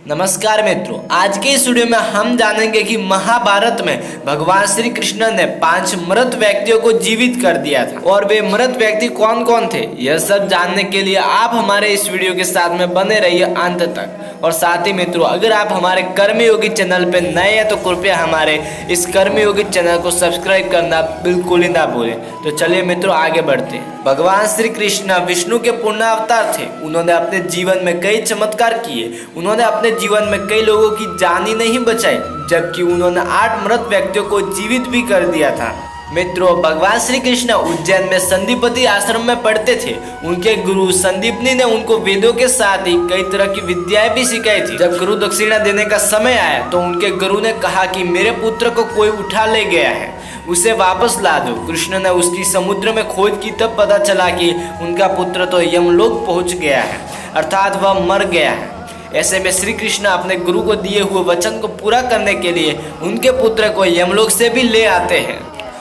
नमस्कार मित्रों, आज के इस वीडियो में हम जानेंगे कि महाभारत में भगवान श्री कृष्ण ने 5 मृत व्यक्तियों को जीवित कर दिया था और वे मृत व्यक्ति कौन कौन थे। यह सब जानने के लिए आप हमारे इस वीडियो के साथ में बने रहिए अंत तक। और साथ ही मित्रों, अगर आप हमारे कर्मयोगी चैनल पे नए हैं तो कृपया हमारे इस कर्मयोगी चैनल को सब्सक्राइब करना बिल्कुल ही ना भूलें। तो चलिए मित्रों, आगे बढ़ते हैं। भगवान श्री कृष्ण विष्णु के पूर्ण अवतार थे। उन्होंने अपने जीवन में कई चमत्कार किए। उन्होंने अपने जीवन में कई लोगों की जान ही नहीं बचाई, जबकि उन्होंने 8 मृत व्यक्तियों को जीवित भी कर दिया था। मित्रों, भगवान श्री कृष्ण उज्जैन में संदीपति आश्रम में पढ़ते थे। उनके गुरु संदीपनी ने उनको वेदों के साथ ही कई तरह की विद्याएं भी सिखाई थी। जब गुरु दक्षिणा देने का समय आया तो उनके गुरु ने कहा कि मेरे पुत्र को कोई उठा ले गया है, उसे वापस ला दो। कृष्ण ने उसकी समुद्र में खोज की, तब पता चला कि उनका पुत्र तो यमलोक पहुंच गया है, अर्थात वह मर गया है। ऐसे में श्री कृष्ण अपने गुरु को दिए हुए वचन को पूरा करने के लिए उनके पुत्र को यमलोक से भी ले आते हैं।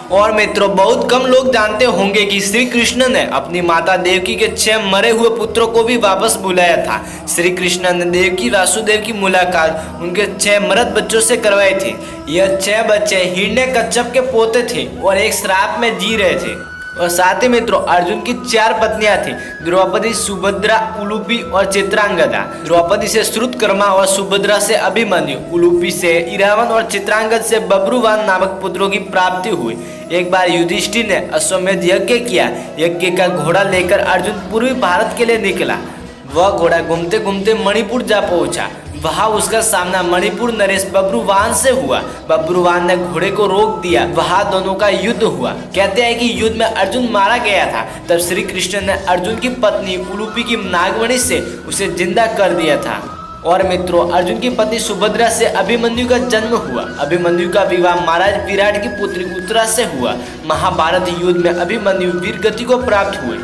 और मित्रों, बहुत कम लोग जानते होंगे कि श्री कृष्ण ने अपनी माता देवकी के 6 मरे हुए पुत्रों को भी वापस बुलाया था। श्री कृष्ण ने देवकी वासुदेव की मुलाकात उनके 6 मृत बच्चों से करवाई थी। यह 6 बच्चे हिरण्यकश्यप के पोते थे और एक श्राप में जी रहे थे। और साथ ही मित्रों, अर्जुन की 4 पत्नियां थी, द्रौपदी, सुभद्रा, उलूपी और चित्रांगदा। द्रौपदी से श्रुतकर्मा और सुभद्रा से अभिमन्यु, उलूपी से इरावन और चित्रांगद से बब्रुवान नामक पुत्रों की प्राप्ति हुई। एक बार युधिष्ठिर ने अश्वमेध यज्ञ किया। यज्ञ का घोड़ा लेकर अर्जुन पूर्वी भारत के लिए निकला। वह घोड़ा घूमते घूमते मणिपुर जा पहुंचा। वहां उसका सामना मणिपुर नरेश बब्रुवान से हुआ। बब्रुवान ने घोड़े को रोक दिया। वहां दोनों का युद्ध हुआ। कहते हैं कि युद्ध में अर्जुन मारा गया था। तब श्री कृष्ण ने अर्जुन की पत्नी उलूपी की नागमणि से उसे जिंदा कर दिया था। और मित्रों, अर्जुन की पत्नी सुभद्रा से अभिमन्यु का जन्म हुआ। अभिमन्यु का विवाह महाराज विराट की पुत्री उत्तरा से हुआ। महाभारत युद्ध में अभिमन्यु वीरगति को प्राप्त हुए।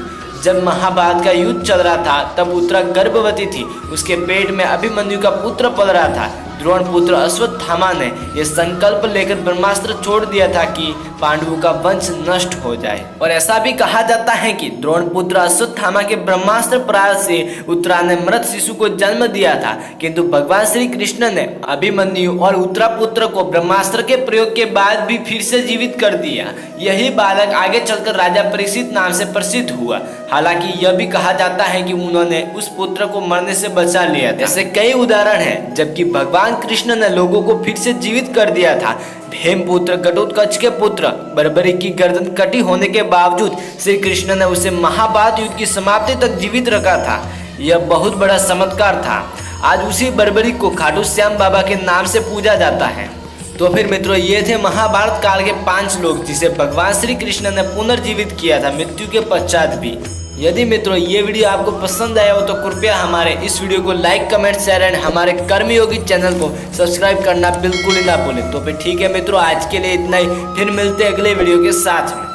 जब महाभारत का युद्ध चल रहा था तब उत्तरा गर्भवती थी। उसके पेट में अभिमन्यु का पुत्र पल रहा था। द्रोण पुत्र अश्वत्थामा ने यह संकल्प लेकर ब्रह्मास्त्र छोड़ दिया था कि पांडवों का वंश नष्ट हो जाए। और ऐसा भी कहा जाता है कि द्रोण पुत्र अश्वत्थामा के ब्रह्मास्त्र प्रहार से उत्तरा ने मृत शिशु को जन्म दिया था। किंतु भगवान श्री कृष्ण ने अभिमन्यु और उत्तरा पुत्र को ब्रह्मास्त्र के प्रयोग के बाद भी फिर से जीवित कर दिया। यही बालक आगे चलकर राजा परीक्षित नाम से प्रसिद्ध हुआ। हालांकि यह भी कहा जाता है कि उन्होंने उस पुत्र को मरने से बचा लिया था। ऐसे कई उदाहरण हैं जबकि भगवान कृष्ण ने लोगों को फिर से जीवित कर दिया था। हेमपुत्र घटोत्कच के पुत्र बर्बरी की गर्दन कटी होने के बावजूद श्री कृष्ण ने उसे महाभारत युद्ध की समाप्ति तक जीवित रखा था। यह बहुत बड़ा चमत्कार था। आज उसी बर्बरी को खाटू श्याम बाबा के नाम से पूजा जाता है। तो फिर मित्रों, ये थे महाभारत काल के 5 लोग जिसे भगवान श्री कृष्ण ने पुनर्जीवित किया था मृत्यु के पश्चात भी। यदि मित्रों ये वीडियो आपको पसंद आया हो तो कृपया हमारे इस वीडियो को लाइक, कमेंट, शेयर एंड हमारे कर्मयोगी चैनल को सब्सक्राइब करना बिल्कुल ही ना भूलें। तो फिर ठीक है मित्रों, आज के लिए इतना ही। फिर मिलते हैं अगले वीडियो के साथ में।